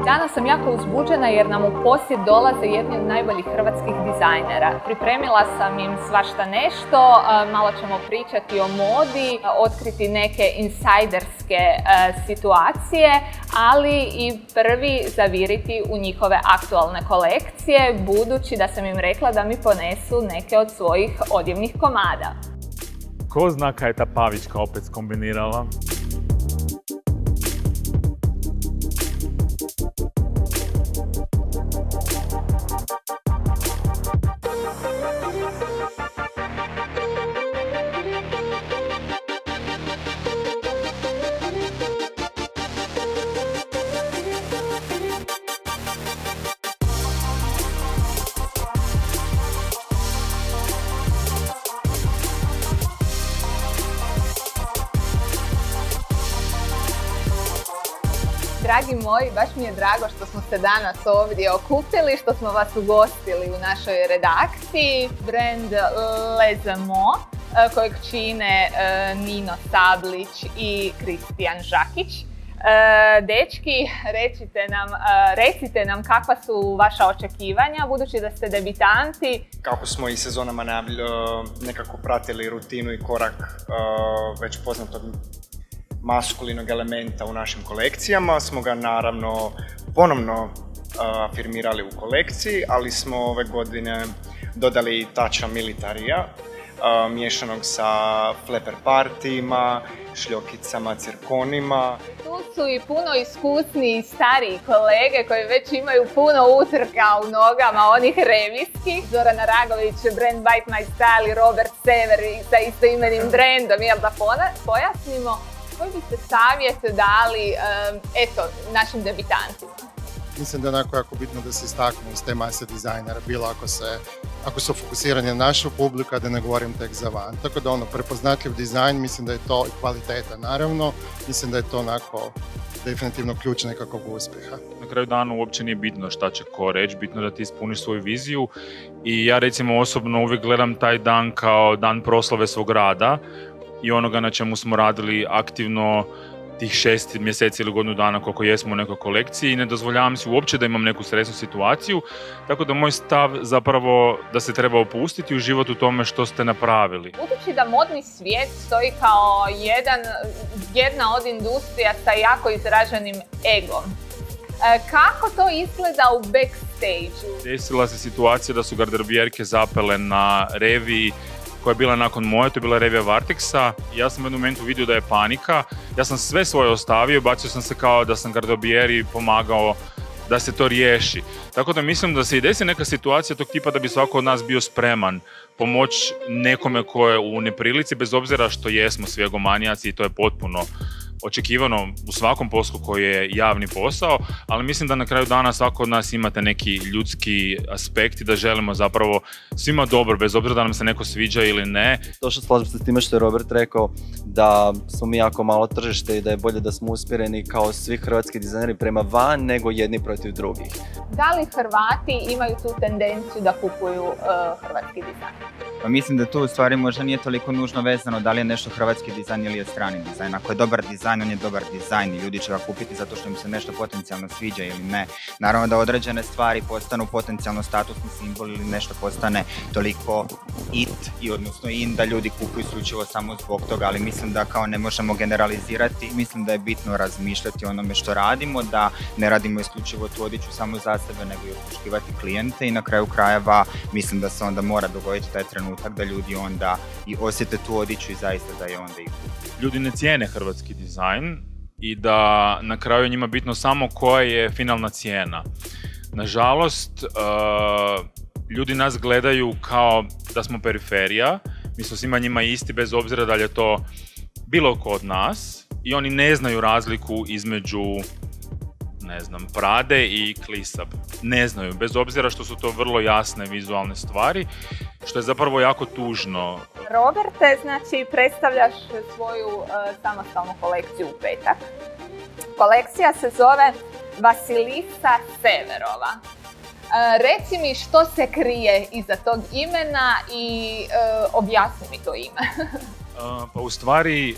Danas sam jako uzbuđena jer nam u posjet dolaze jedni od najboljih hrvatskih dizajnera. Pripremila sam im svašta nešto, malo ćemo pričati o modi, otkriti neke insajderske situacije, ali i prvi zaviriti u njihove aktualne kolekcije, budući da sam im rekla da mi ponesu neke od svojih odjevnih komada. Ko zna kaj je ta Pavićka opet skombinirala? Dragi moji, baš mi je drago što smo se danas ovdje okupili, što smo vas ugostili u našoj redakciji. Brand Lezemo, kojeg čine Nino Sablić i Kristijan Žakić. Dečki, recite nam kakva su vaša očekivanja, budući da ste debitanti. Kako smo i sezonama nekako pratili rutinu i korak već poznatog maskulinog elementa u našim kolekcijama, smo ga naravno ponovno afirmirali u kolekciji, ali smo ove godine dodali tača militarija, miješanog sa fleper partijima, šljokicama, cirkonima. Tu su i puno iskusniji stariji kolege koji već imaju puno utrka u nogama, onih revijskih. Zorana Ragović, brand Bite My Style i Robert Sever sa istoimenim brandom, jel da pojasnimo? Koji biste savjet dali našim debitantima? Mislim da je onako jako bitno da se istaknu iz te mase dizajnera, bilo ako su fokusirani na našu publiku, da ne govorim tek za van. Tako da prepoznatljiv dizajn, mislim da je to i kvaliteta naravno, mislim da je to onako definitivno ključ nekakvog uspjeha. Na kraju dana uopće nije bitno šta će ko reći, bitno da ti ispuniš svoju viziju i ja recimo osobno uvijek gledam taj dan kao dan proslave svog rada i onoga na čemu smo radili aktivno tih 6 mjeseci ili godinu dana koliko jesmo u nekoj kolekciji i ne dozvoljavam si uopće da imam neku stresnu situaciju, tako da moj stav zapravo da se treba opustiti u život u tome što ste napravili. Budući da modni svijet stoji kao jedna od industrija sa jako izraženim egom, kako to izgleda u backstage-u? Desila se situacija da su garderobijerke zapele na reviji koja je bila nakon moje, to je bila revija Vartexa. Ja sam u jednom momentu vidio da je panika, ja sam sve svoje ostavio, bacio sam se kao da sam gardobijeri pomagao da se to riješi. Tako da mislim da se i desi neka situacija tog tipa da bi svako od nas bio spreman pomoć nekome ko je u neprilici, bez obzira što jesmo svi egomanijaci i to je potpuno očekivano u svakom poslu koji je javni posao, ali mislim da na kraju dana svako od nas imate neki ljudski aspekt i da želimo zapravo svima dobro, bez obzira da nam se neko sviđa ili ne. Došao slažem se s time što je Robert rekao da smo mi jako malo tržište i da je bolje da smo usmjereni kao svi hrvatski dizajneri prema van nego jedni protiv drugih. Da li Hrvati imaju tu tendenciju da kupuju hrvatski dizajn? Pa mislim da tu u stvari možda nije toliko nužno vezano da li je nešto hrvatski dizajn ili je strani dizajn. Ako je dobar dizajn, on je dobar dizajn i ljudi će ga kupiti zato što im se nešto potencijalno sviđa ili ne. Naravno da određene stvari postanu potencijalno statusni simbol ili nešto postane toliko odnosno in da ljudi kupuju isključivo samo zbog toga, ali mislim da kao ne možemo generalizirati. Mislim da je bitno razmišljati o onome što radimo, da ne radimo isključivo tu odjeću samo za sebe, nego i osluškivati klijente i na kraju krajeva mislim da se onda mora dogoditi taj trenutak da ljudi onda i osjete tu odjeću i zaista da je onda i kupuju. Ljudi ne cijene hrvatski dizajn i da na kraju njima bitno samo koja je finalna cijena. Nažalost, ljudi nas gledaju kao da smo periferija, mi smo svima njima isti bez obzira da li je to bilo ko od nas i oni ne znaju razliku između Prade i Klisab. Ne znaju, bez obzira što su to vrlo jasne vizualne stvari, što je zapravo jako tužno. Roberte, znači predstavljaš svoju samostalnu kolekciju u petak. Kolekcija se zove Vasilisa Severova. Reci mi što se krije iza tog imena i objasni mi to ime. Pa u stvari,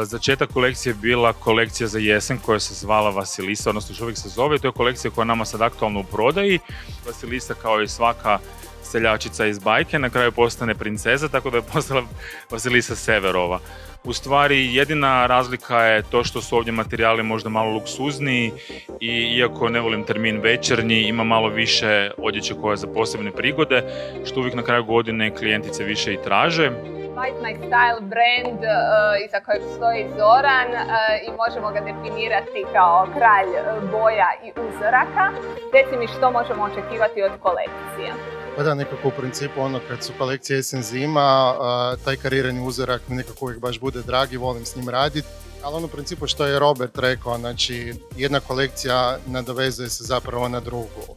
začetak kolekcije je bila kolekcija za jesen koja se zvala Vasilisa, odnosno još uvijek se zove. To je kolekcija koja je nama sad aktualno u prodaji. Vasilisa, kao i svaka seljačica iz bajke, na kraju postane princeza, tako da je postala Vasilisa Severova. U stvari, jedina razlika je to što su ovdje materijali možda malo luksuzniji i iako ne volim termin večernji, ima malo više odjeće koja je za posebne prigode, što uvijek na kraju godine klijentice više i traže. Fight My Style brand iza kojeg stoji Zoran i možemo ga definirati kao kralj boja i uzoraka. Reci mi što možemo očekivati od kolekcije. Pa da, nekako u principu kad su kolekcije jesen zima, taj karirani uzorak mi nekako uvijek baš bude dragi, volim s njim raditi. Ali u principu što je Robert rekao, znači jedna kolekcija nadovezuje se zapravo na drugu.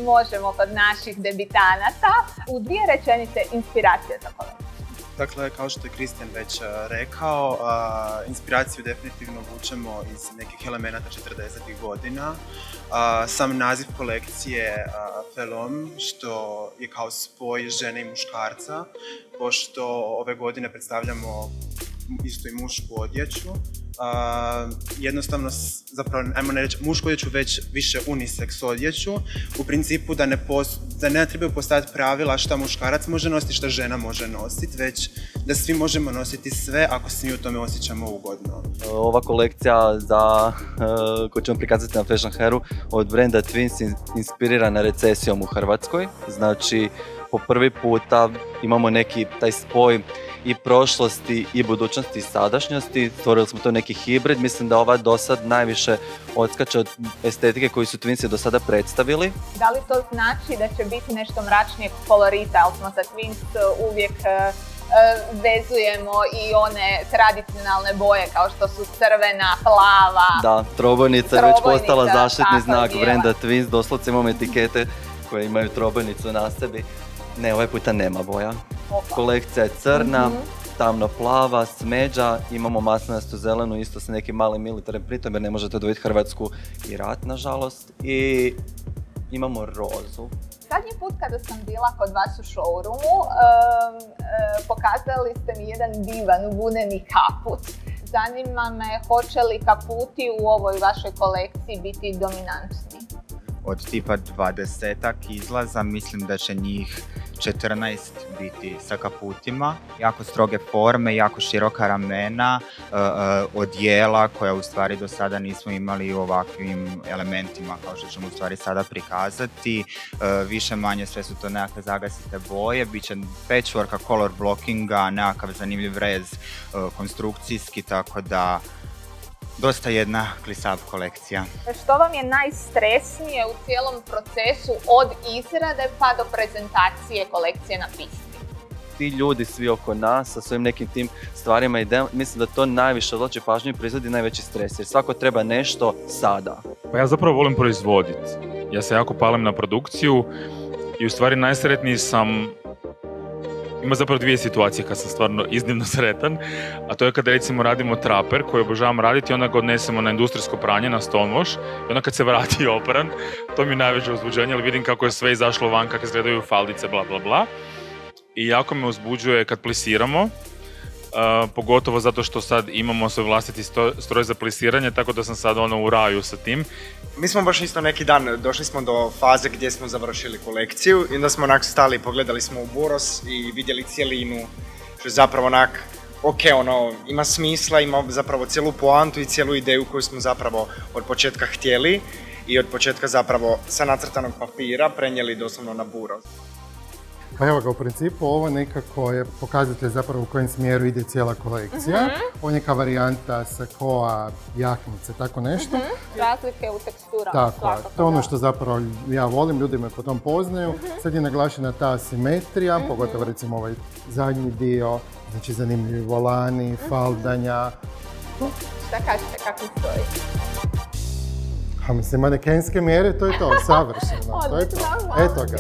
Možemo kod naših debitanata u 2 rečenice inspiracije za kolekciju. Dakle, kao što je Kristijan već rekao, inspiraciju definitivno vučemo iz nekih elemenata 40-ih godina. Sam naziv kolekcije Felom, što je kao spoj žene i muškarca, pošto ove godine predstavljamo isto i mušku odjeću. Jednostavno, zapravo, ajmo ne reći, mušku odjeću već više unisex odjeću, u principu da ne trebaju postojati pravila šta muškarac može nositi, šta žena može nositi, već da svi možemo nositi sve ako se mi u tome osjećamo ugodno. Ova kolekcija koju ćemo prikazati na Fashion Hairu od brenda Twins inspirirana recesijom u Hrvatskoj. Znači, po prvi puta imamo neki taj spoj i prošlosti i budućnosti i sadašnjosti. Stvorili smo to neki hibrid. Mislim da ova do sad najviše odskače od estetike koju su Twinsi do sada predstavili. Da li to znači da će biti nešto mračnijeg kolorita, ali smo sa Twins uvijek vezujemo i one tradicionalne boje kao što su crvena, plava. Da, trobojnica je već postala zaštitni znak brenda Twins. Doslovce imamo etikete koje imaju trobojnicu na sebi. Ne, ovaj puta nema boja. Kolekcija je crna, tamno plava, smeđa, imamo maslinastu zelenu isto sa nekim malim militarnim pritom jer ne možete dobiti Hrvatsku i rat, nažalost. I imamo rozu. Zadnji put kada sam bila kod vas u showroomu, pokazali ste mi jedan divan vuneni kaput. Zanima me, hoće li kaputi u ovoj vašoj kolekciji biti dominantni? Od tipa 20-ak izlaza, mislim da će njih 14 biti sa kaputima. Jako stroge forme, jako široka ramena, odjela koja u stvari do sada nismo imali u ovakvim elementima kao što ćemo u stvari sada prikazati. Više manje sve su to nekakve zagasite boje, bit će patchworka, color blockinga, nekakav zanimljiv rez konstrukcijski, tako da dosta jedna klisav kolekcija. Što vam je najstresnije u cijelom procesu od izrade pa do prezentacije kolekcije na pisti? Ti ljudi svi oko nas sa svojim nekim tim stvarima i idejama, mislim da to najviše odvlači pažnju i proizvodi najveći stres jer svako treba nešto sada. Pa ja zapravo volim proizvoditi. Ja se jako palim na produkciju i u stvari najsretniji sam. Ima zapravo 2 situacije kad sam stvarno iznimno sretan, a to je kada recimo radimo traper koji obožavam raditi i onda ga odnesemo na industrijsko pranje, na stonewash i onda kad se vrati opran, to mi je najveće uzbuđenje jer vidim kako je sve izašlo van, kako izgledaju faldice, bla bla bla. I jako me uzbuđuje kad plisiramo, pogotovo zato što sad imamo svoj vlastiti stroj za plisiranje, tako da sam sad u raju sa tim. Mi smo baš isto neki dan, došli smo do faze gdje smo završili kolekciju i onda smo onak stali, pogledali smo u Boros i vidjeli cijelinu, što je zapravo onak, ima smisla, ima zapravo cijelu poantu i cijelu ideju koju smo zapravo od početka htjeli i od početka zapravo sa nacrtanog papira prenijeli doslovno na Boros. Pa evo ga, u principu ovo nekako je pokazatelj zapravo u kojem smjeru ide cijela kolekcija. Ovo je neka varijanta sakoa, jaknice, tako nešto. Razlike u teksturama. Tako, to je ono što zapravo ja volim, ljudi me po tom poznaju. Sad je naglašena ta asimetrija, pogotovo recimo ovaj zadnji dio, znači zanimljivi volani, faldanja. Šta kažete, kako stoji? A mislim, manekenske mjere, to je to, savršeno. To je to. Eto ga,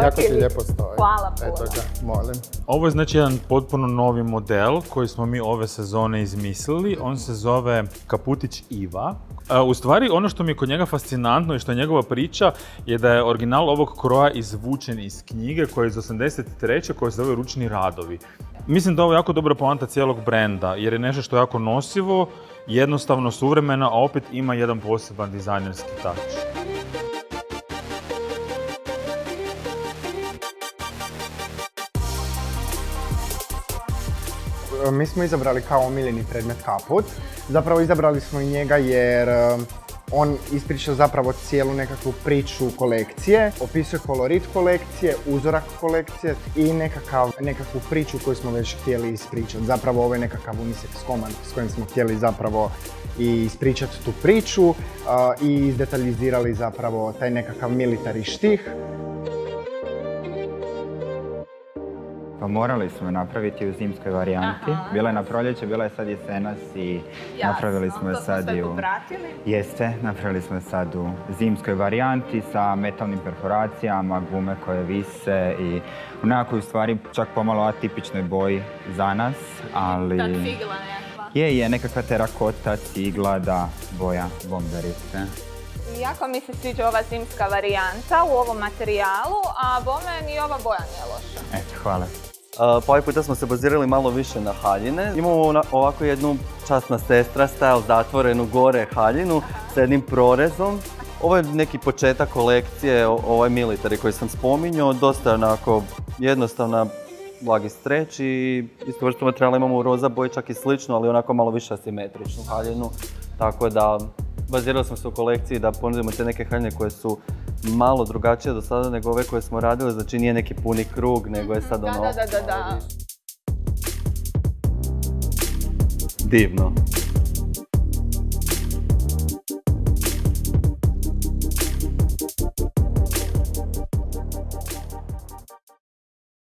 jako ti lijepo stoji. Hvala puno. Eto ga, molim. Ovo je znači jedan potpuno novi model koji smo mi ove sezone izmislili. On se zove Kaputić Iva. U stvari, ono što mi je kod njega fascinantno i što je njegova priča je da je original ovog kroja izvučen iz knjige koja je iz 83. koja se zove Ručni radovi. Mislim da je ovo jako dobra poanta cijelog brenda, jer je nešto što je jako nosivo, jednostavno suvremeno, a opet ima jedan poseban dizajnerski touch. Mi smo izabrali kao omiljeni predmet kaput. Zapravo izabrali smo i njega jer on ispriča zapravo cijelu nekakvu priču kolekcije, opisuje kolorit kolekcije, uzorak kolekcije i nekakvu priču koju smo već htjeli ispričati. Zapravo ovo je nekakav unisex komad s kojim smo htjeli zapravo i ispričati tu priču i izdetaljizirali zapravo taj nekakav military štih. Pa morali smo napraviti u zimskoj varijanti. Bila je na proljeće, bila je sad jesenas i napravili smo je sad i u... Jeste, napravili smo je sad u zimskoj varijanti sa metalnim perforacijama, gume koje vise i u nekakvoj stvari čak pomalo atipičnoj boji za nas, ali... Ta cigla nekakva. Je, nekakva terakota, cigla, da, boja bomberice. Jako mi se sviđa ova zimska varijanta u ovom materijalu, a bome ni ova boja nije loša. Eto, hvala. Pa ovaj puta smo se bazirali malo više na haljine. Imamo ovako jednu časna sestra style zatvorenu gore haljinu sa jednim prorezom. Ovo je neki početak kolekcije, ovaj military koji sam spominjao, dosta onako jednostavna, blagi streć i istu vrstu materijala imamo u roza boji, čak i slično, ali onako malo više asimetričnu haljinu. Tako da bazirali smo se u kolekciji da ponudimo te neke haljine koje su malo drugačije do sada nego ove koje smo radili, znači nije neki puni krug, nego je sad ono... Da. Divno.